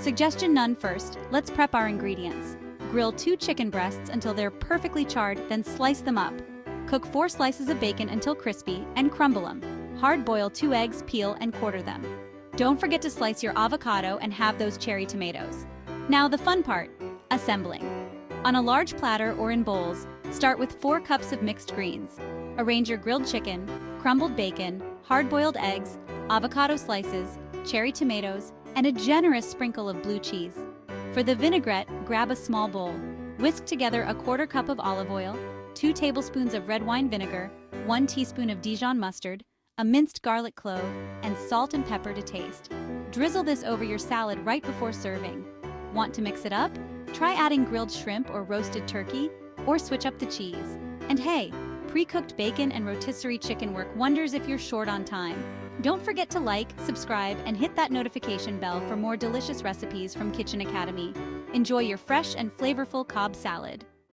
Suggestion none first, let's prep our ingredients. Grill 2 chicken breasts until they're perfectly charred, then slice them up. Cook 4 slices of bacon until crispy and crumble them. Hard boil 2 eggs, peel and quarter them. Don't forget to slice your avocado and have those cherry tomatoes. Now the fun part, assembling. On a large platter or in bowls, start with 4 cups of mixed greens. Arrange your grilled chicken, crumbled bacon, hard-boiled eggs, avocado slices, cherry tomatoes, and a generous sprinkle of blue cheese. For the vinaigrette, grab a small bowl. Whisk together a 1/4 cup of olive oil, 2 tablespoons of red wine vinegar, 1 teaspoon of Dijon mustard, a minced garlic clove, and salt and pepper to taste. Drizzle this over your salad right before serving. Want to mix it up? Try adding grilled shrimp or roasted turkey, or switch up the cheese. And hey, pre-cooked bacon and rotisserie chicken work wonders if you're short on time. Don't forget to like, subscribe, and hit that notification bell for more delicious recipes from Kitchen Academy. Enjoy your fresh and flavorful Cobb salad.